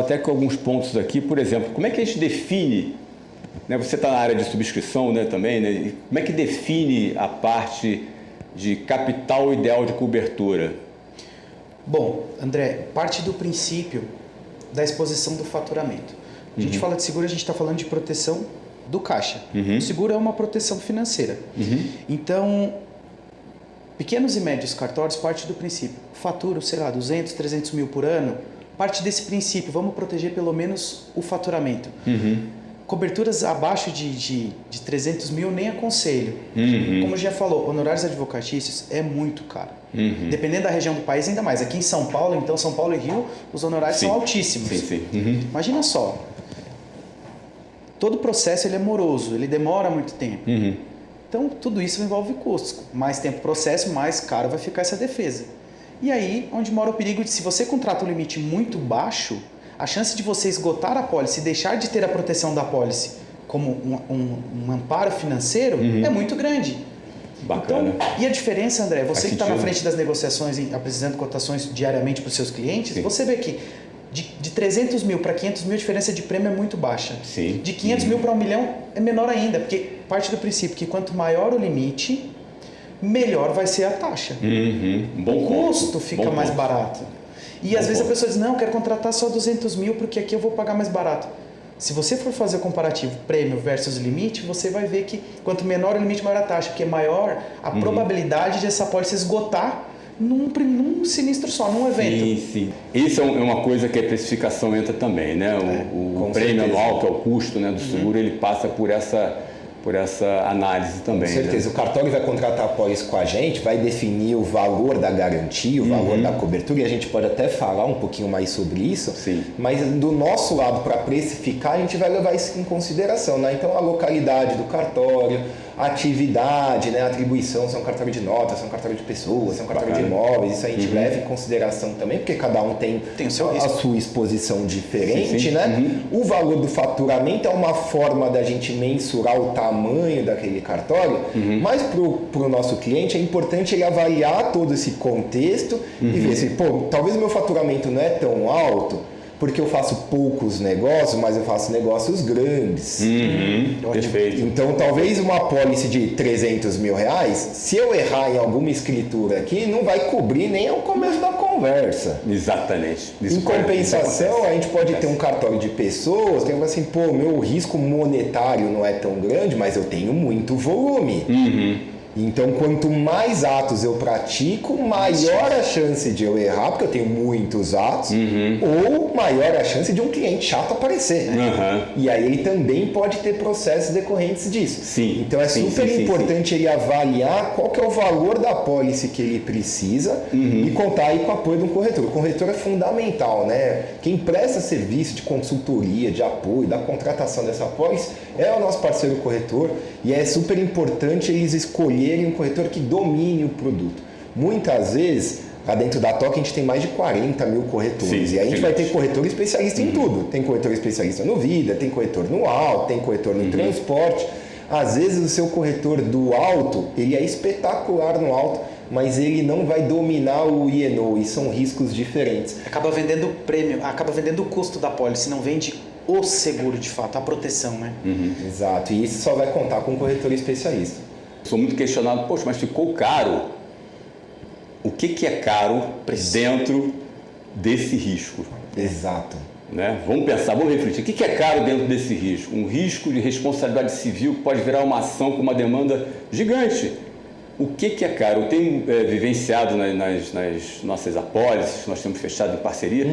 até com alguns pontos aqui, por exemplo, como é que a gente define, né, você está na área de subscrição, né, também, né, como é que define a parte de capital ideal de cobertura? Bom, André, parte do princípio da exposição do faturamento. A gente fala de seguro, a gente está falando de proteção do caixa. O seguro é uma proteção financeira. Então, pequenos e médios cartórios parte do princípio. Faturo, sei lá, 200, 300 mil por ano. Parte desse princípio, vamos proteger pelo menos o faturamento. Coberturas abaixo de 300 mil nem aconselho. Como já falou, honorários advocatícios é muito caro. Dependendo da região do país, ainda mais. Aqui em São Paulo, então, São Paulo e Rio, os honorários são altíssimos. Imagina só. Todo o processo ele é moroso, ele demora muito tempo. Então, tudo isso envolve custos. Mais tempo processo, mais caro vai ficar essa defesa. E aí, onde mora o perigo de, se você contrata um limite muito baixo, a chance de você esgotar a pólice e deixar de ter a proteção da pólice como um amparo financeiro é muito grande. Bacana. Então, e a diferença, André, você que está na frente das negociações e apresentando cotações diariamente para os seus clientes, você vê que de 300 mil para 500 mil a diferença de prêmio é muito baixa. De 500 mil para 1 milhão é menor ainda, porque parte do princípio que quanto maior o limite, melhor vai ser a taxa. O custo fica mais barato. E às vezes a pessoa diz, não, eu quero contratar só 200 mil porque aqui eu vou pagar mais barato. Se você for fazer o comparativo prêmio versus limite, você vai ver que quanto menor o limite, maior a taxa, porque é maior a probabilidade de essa pólice esgotar num sinistro só, num evento. Sim. Isso é uma coisa que a precificação entra também, né? O prêmio anual, que é o custo, né, do seguro, ele passa por essa análise também. Com certeza. Né? O cartório vai contratar a pólice com a gente, vai definir o valor da garantia, o valor da cobertura, e a gente pode até falar um pouquinho mais sobre isso. Mas do nosso lado, para precificar, a gente vai levar isso em consideração, né? Então, a localidade do cartório, a atividade, né? A atribuição, se é um cartório de notas, se é um cartório de pessoas, se é um cartório de imóveis, isso a gente leva em consideração também, porque cada um tem o seu a sua exposição diferente, né? O valor do faturamento é uma forma da gente mensurar o tamanho daquele cartório, mas para o nosso cliente é importante ele avaliar todo esse contexto e ver se, talvez o meu faturamento não é tão alto, porque eu faço poucos negócios, mas eu faço negócios grandes. Perfeito. Então, talvez uma pólice de 300 mil reais, se eu errar em alguma escritura aqui, não vai cobrir nem ao começo da conversa. Exatamente. Em compensação, a gente pode ter um cartório de pessoas que assim, meu risco monetário não é tão grande, mas eu tenho muito volume. Então, quanto mais atos eu pratico, maior a chance de eu errar, porque eu tenho muitos atos, ou maior a chance de um cliente chato aparecer. E aí ele também pode ter processos decorrentes disso. Então, é super importante ele avaliar qual que é o valor da pólice que ele precisa e contar aí com o apoio de um corretor. O corretor é fundamental, né? Quem presta serviço de consultoria, de apoio, da contratação dessa pólice é o nosso parceiro corretor, e é super importante eles escolherem um corretor que domine o produto. Muitas vezes, lá dentro da TOC, a gente tem mais de 40 mil corretores. E aí a gente vai ter corretor especialista em tudo. Tem corretor especialista no vida, tem corretor no auto, tem corretor no transporte. Às vezes o seu corretor do auto, ele é espetacular no auto, mas ele não vai dominar o I&O, e são riscos diferentes. Acaba vendendo o prêmio, acaba vendendo o custo da pólice, não vende o seguro de fato, a proteção, né? Exato, e isso só vai contar com um corretor especialista. Sou muito questionado, poxa, mas ficou caro. O que é caro dentro desse risco? Exato. Né? Vamos pensar, vamos refletir. O que é caro dentro desse risco? Um risco de responsabilidade civil que pode virar uma ação com uma demanda gigante. O que é caro? Eu tenho vivenciado nas nossas apólices, nós temos fechado em parceria,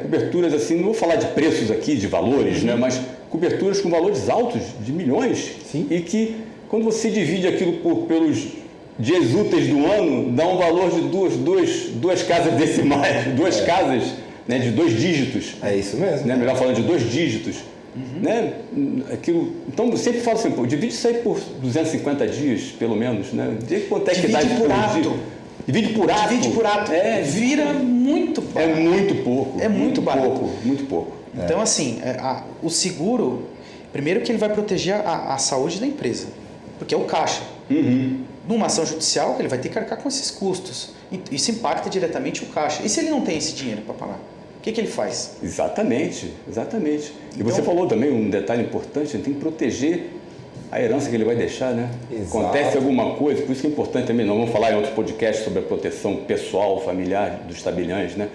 coberturas assim, não vou falar de preços aqui, de valores, né? Mas coberturas com valores altos, de milhões, e que quando você divide aquilo pelos dias úteis do ano, dá um valor de duas casas decimais, duas casas, né, de 2 dígitos. É isso mesmo. Né? Melhor falando de 2 dígitos. Né? Aquilo, então eu sempre falo assim, divide isso aí por 250 dias, pelo menos. Né? Quanto é que dá por ato. Divide por ato. Divide por ato. Vira muito barato. É muito pouco. É muito barato. Muito pouco. Então, assim, o seguro, primeiro que ele vai proteger a saúde da empresa, porque é o caixa. Numa ação judicial, ele vai ter que arcar com esses custos. Isso impacta diretamente o caixa. E se ele não tem esse dinheiro para pagar? que ele faz? Exatamente. E você falou também um detalhe importante, a gente tem que proteger a herança que ele vai deixar, né? Exato. Acontece alguma coisa, por isso que é importante também, nós vamos falar em outro podcast sobre a proteção pessoal, familiar dos tabeliães, né?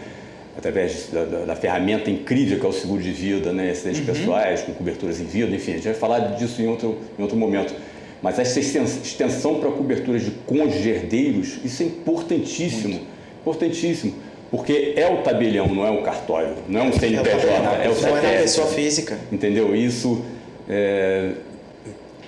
Através da ferramenta incrível que é o seguro de vida, né? Acidentes pessoais, com coberturas em vida, enfim, a gente vai falar disso em outro momento. Mas essa extensão para coberturas de cônjuges herdeiros, isso é importantíssimo, importantíssimo. Porque é o tabelião, não é o cartório, não é um CNPJ, é o CPF. Não é a pessoa física. Entendeu? Isso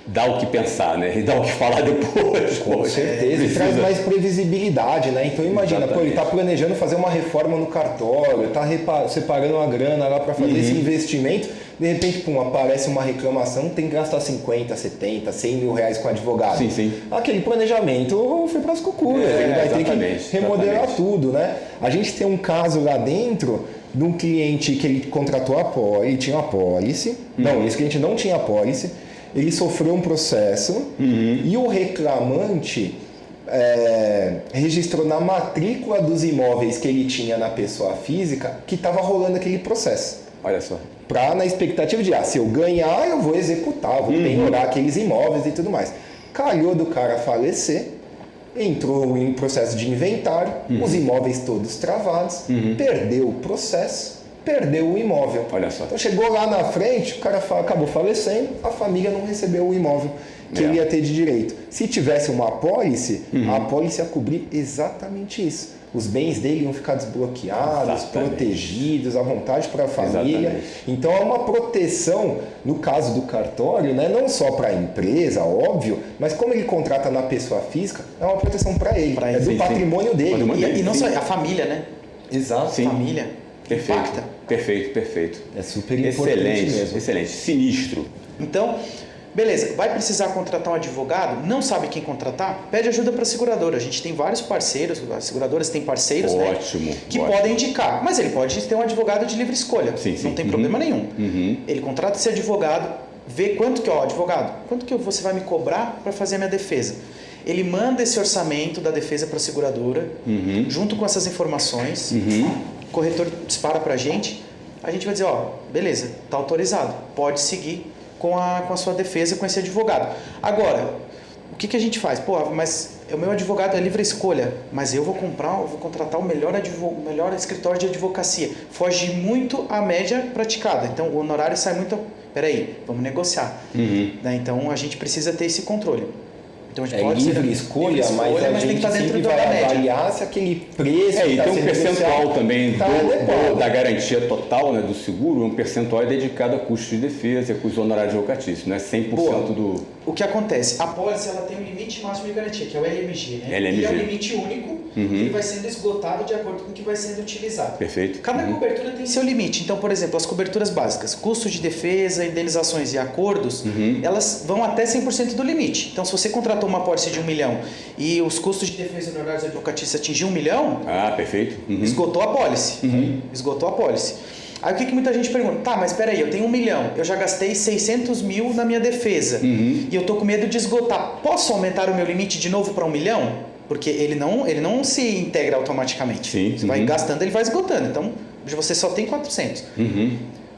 dá o que pensar, né? E dá o que falar depois. Com certeza. E traz mais previsibilidade, né? Então imagina, pô, ele está planejando fazer uma reforma no cartório, está separando uma grana lá para fazer esse investimento, de repente, pum, aparece uma reclamação, tem que gastar 50, 70, 100 mil reais com advogado. Sim. Aquele planejamento foi para as cucuras, ele vai ter que remodelar tudo, né? A gente tem um caso lá dentro de um cliente que ele contratou a pólice, ele tinha a pólice, não, esse cliente não tinha a pólice, ele sofreu um processo e o reclamante registrou na matrícula dos imóveis que ele tinha na pessoa física que estava rolando aquele processo. Olha só. Na expectativa de, se eu ganhar, eu vou executar, vou penhorar aqueles imóveis e tudo mais. Calhou do cara falecer, entrou em processo de inventário, os imóveis todos travados, perdeu o processo, perdeu o imóvel. Olha só. Então chegou lá na frente, o cara acabou falecendo, a família não recebeu o imóvel que ele ia ter de direito. Se tivesse uma apólice, a apólice ia cobrir exatamente isso. Os bens dele iam ficar desbloqueados, protegidos, à vontade para a família. Então é uma proteção, no caso do cartório, né? Não só para a empresa, óbvio, mas como ele contrata na pessoa física, é uma proteção para ele, é do patrimônio dele. E não só a família, né? Exato. Família. Impacta. Perfeito. É super importante mesmo. Excelente. Sinistro. Então, beleza, vai precisar contratar um advogado, não sabe quem contratar? Pede ajuda para a seguradora. A gente tem vários parceiros, as seguradoras têm parceiros, que podem indicar. Mas ele pode ter um advogado de livre escolha, não tem problema nenhum. Ele contrata esse advogado, vê quanto que você vai me cobrar para fazer a minha defesa. Ele manda esse orçamento da defesa para a seguradora, junto com essas informações, o corretor dispara para a gente vai dizer, beleza, está autorizado, pode seguir com a sua defesa com esse advogado. Agora, o que a gente faz? Mas o meu advogado é livre escolha, mas eu vou contratar o melhor escritório de advocacia. Foge muito à média praticada, então o honorário sai muito... Peraí, vamos negociar. Né? Então a gente precisa ter esse controle. Então, a gente pode livre escolha, mas a gente sempre vai avaliar se aquele preço e tem um percentual também da garantia total, né, do seguro, um percentual dedicado a custos de defesa e a custos honorários advocatícios, não é 100% do... O que acontece? A pólice ela tem um limite máximo de garantia, que é o LMG, né? LMG. E é um limite único que vai sendo esgotado de acordo com o que vai sendo utilizado. Perfeito. Cada cobertura tem seu limite. Então, por exemplo, as coberturas básicas, custos de defesa, indenizações e acordos, elas vão até 100% do limite. Então, se você contratou uma pólice de 1 milhão e os custos de defesa e honorários advocatícios atingiram 1 milhão, perfeito. Esgotou a pólice. Esgotou a pólice. Aí o que muita gente pergunta? Mas peraí, eu tenho 1 milhão, eu já gastei 600 mil na minha defesa e eu tô com medo de esgotar. Posso aumentar o meu limite de novo para 1 milhão? Porque ele não se integra automaticamente. Você vai gastando, ele vai esgotando. Então, você só tem 400.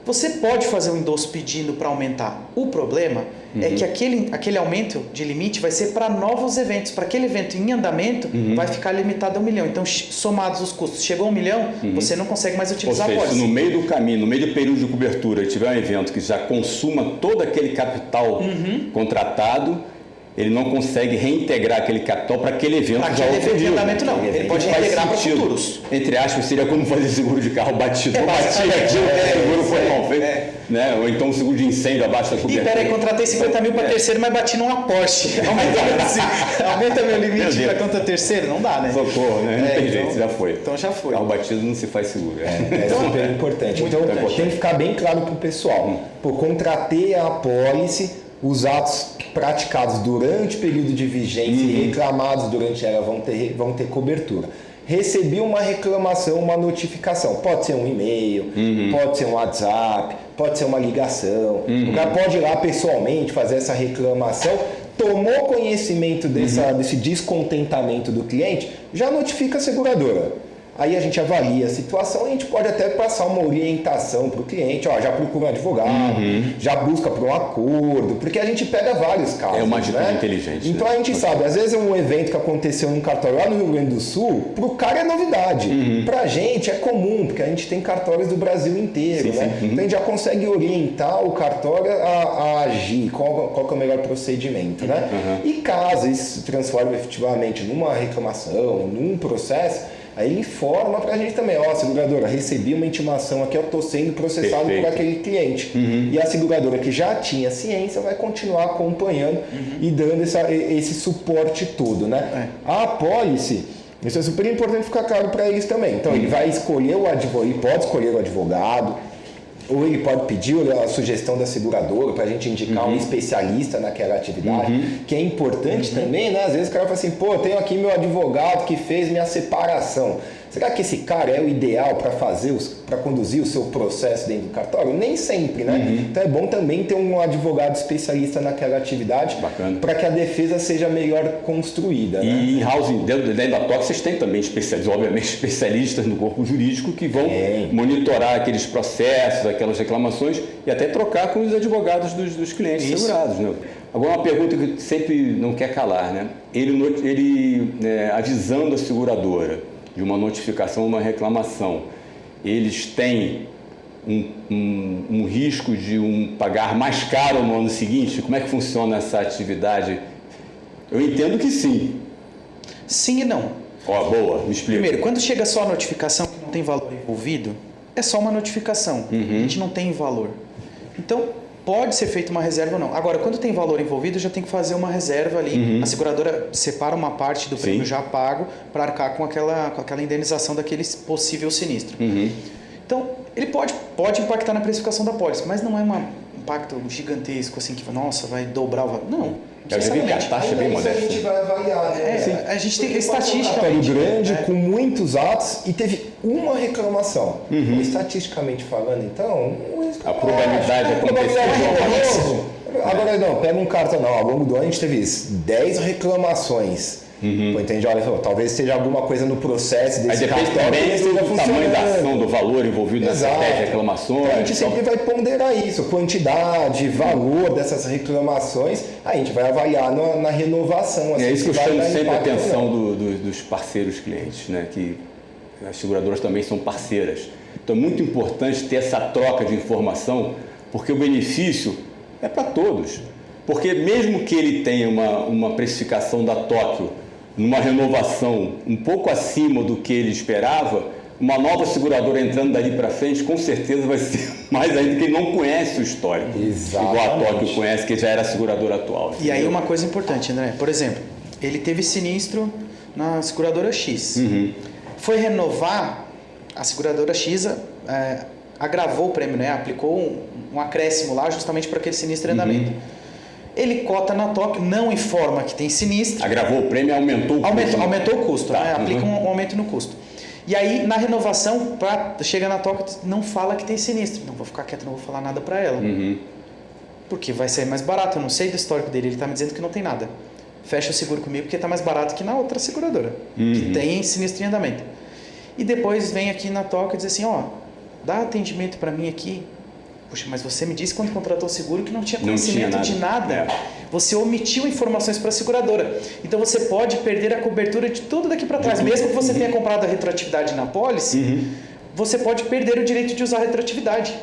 Você pode fazer um endosso pedindo para aumentar. O problema é que aquele aumento de limite vai ser para novos eventos. Para aquele evento em andamento, vai ficar limitado a 1 milhão. Então, somados os custos, chegou a 1 milhão, você não consegue mais utilizar a pólice. Se no meio do caminho, no meio do período de cobertura, tiver um evento que já consuma todo aquele capital contratado, ele não consegue reintegrar aquele capital para aquele evento já ocorrido. De andamento não, ele pode reintegrar para futuros. Entre aspas, seria como fazer seguro de carro batido. Batia aqui, o seguro foi mal feito. Né? Ou então um seguro de incêndio abaixo da cobertura. Peraí, contratei 50 mil para terceiro, mas bati numa Porsche. Aumenta meu limite para conta terceiro? Não dá, né? Socorro, né? Não tem jeito, já foi. Então já foi. Carro batido não se faz seguro. É super importante. Então tem que ficar bem claro para o pessoal. Contratei a apólice, os atos praticados durante o período de vigência e reclamados durante ela vão ter cobertura. Recebi uma reclamação, uma notificação. Pode ser um e-mail, pode ser um WhatsApp, pode ser uma ligação. O cara pode ir lá pessoalmente fazer essa reclamação. Tomou conhecimento desse descontentamento do cliente, já notifica a seguradora. Aí a gente avalia a situação e a gente pode até passar uma orientação para o cliente, ó, já procura um advogado, já busca por um acordo, porque a gente pega vários casos. É uma atitude né? inteligente. Então a gente sabe, às vezes é um evento que aconteceu num cartório lá no Rio Grande do Sul, para o cara é novidade. Para a gente é comum, porque a gente tem cartórios do Brasil inteiro, né? Então a gente já consegue orientar o cartório a agir, qual que é o melhor procedimento, né? E caso isso se transforme efetivamente numa reclamação, num processo, aí ele informa pra gente também, ó, seguradora, recebi uma intimação aqui, eu tô sendo processado por aquele cliente. E a seguradora que já tinha ciência vai continuar acompanhando e dando esse suporte todo, né? A apólice, isso é super importante ficar claro para eles também. Então ele vai escolher o advogado, ele pode escolher o advogado, ou ele pode pedir a sugestão da seguradora para a gente indicar um especialista naquela atividade, que é importante também, né? Às vezes o cara fala assim, pô, eu tenho aqui meu advogado que fez minha separação. Será que esse cara é o ideal para conduzir o seu processo dentro do cartório? Nem sempre, né? Então é bom também ter um advogado especialista naquela atividade para que a defesa seja melhor construída. E né? em housing, dentro da TOC, vocês têm também especialistas no corpo jurídico que vão monitorar aqueles processos, aquelas reclamações e até trocar com os advogados dos clientes segurados. Né? Agora, uma pergunta que sempre não quer calar, né? Ele avisando a seguradora de uma notificação, uma reclamação, eles têm um risco de pagar mais caro no ano seguinte? Como é que funciona essa atividade? Eu entendo que sim. Sim e não. Ó, boa, me explica. Primeiro, quando chega só a notificação que não tem valor envolvido, é só uma notificação. A gente não tem valor. Então, pode ser feita uma reserva ou não. Agora, quando tem valor envolvido, já tem que fazer uma reserva ali. A seguradora separa uma parte do prêmio já pago para arcar com aquela indenização daquele possível sinistro. Então, ele pode impactar na precificação da pólice, mas não é um impacto gigantesco, assim, que nossa, vai dobrar o valor. Não. A taxa é bem modesta. A gente vai avaliar, né? A gente tem estatística. Um cartório grande, com muitos atos, e teve uma reclamação. Estatisticamente falando, então, a probabilidade de acontecer. Agora não, pega um cartão, não. Ao longo do ano a gente teve 10 reclamações. Entende? Olha, talvez seja alguma coisa no processo desse cartão. Aí depende também do tamanho da ação, do valor envolvido nessa estratégia de reclamações. Então, a gente sempre vai ponderar isso, quantidade, valor dessas reclamações, aí a gente vai avaliar na renovação. Assim, é isso que eu chamo sempre a atenção dos parceiros clientes, né? Que as seguradoras também são parceiras. Então é muito importante ter essa troca de informação, porque o benefício é para todos. Porque mesmo que ele tenha uma precificação da Tóquio numa renovação um pouco acima do que ele esperava, uma nova seguradora entrando dali para frente, com certeza vai ser mais ainda, porque ele não conhece o histórico. Exatamente. Igual a Tóquio conhece, que já era a seguradora atual. E aí uma coisa importante, André, por exemplo, ele teve sinistro na seguradora X. Foi renovar, a seguradora X agravou o prêmio, né? Aplicou um acréscimo lá justamente para aquele sinistro em andamento. Ele cota na Tóquio, não informa que tem sinistro. Agravou o prêmio e aumentou o custo. Aumentou o custo, né? Aplica um aumento no custo. E aí, na renovação, chega na Tóquio, não fala que tem sinistro. Não vou ficar quieto, não vou falar nada para ela. Porque vai sair mais barato. Eu não sei do histórico dele, ele está me dizendo que não tem nada. Fecha o seguro comigo porque está mais barato que na outra seguradora, que tem sinistro em andamento. E depois vem aqui na Tóquio e diz assim, ó, dá atendimento para mim aqui. Puxa, mas você me disse quando contratou o seguro que não tinha conhecimento de nada. Você omitiu informações para a seguradora. Então você pode perder a cobertura de tudo daqui para trás. Mesmo que você tenha comprado a retroatividade na pólice, você pode perder o direito de usar a retroatividade.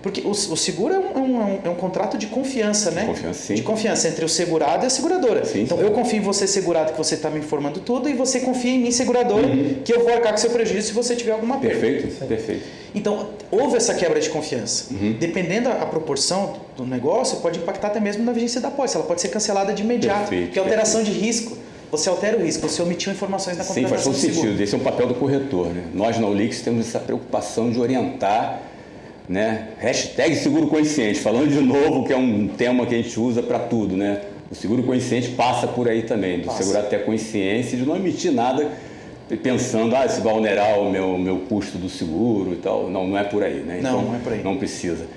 Porque o seguro é um contrato de confiança, né? De confiança entre o segurado e a seguradora. Então eu confio em você, segurado, que você está me informando tudo, e você confia em mim, seguradora, que eu vou arcar com seu prejuízo se você tiver alguma perda. Perfeito. Então, houve essa quebra de confiança. Dependendo da proporção do negócio, pode impactar até mesmo na vigência da pólice. Ela pode ser cancelada de imediato. Porque alteração de risco, você altera o risco, você omitiu informações na contratação do seguro. Sim, faz todo sentido. Esse é um papel do corretor, né? Nós na OLX temos essa preocupação de orientar, né? Hashtag seguro consciente, falando de novo que é um tema que a gente usa para tudo, né? O seguro consciente passa por aí também, do segurado ter a consciência de não emitir nada pensando, se vai onerar o meu custo do seguro e tal. Não é por aí, né? Então, não é por aí. Não precisa.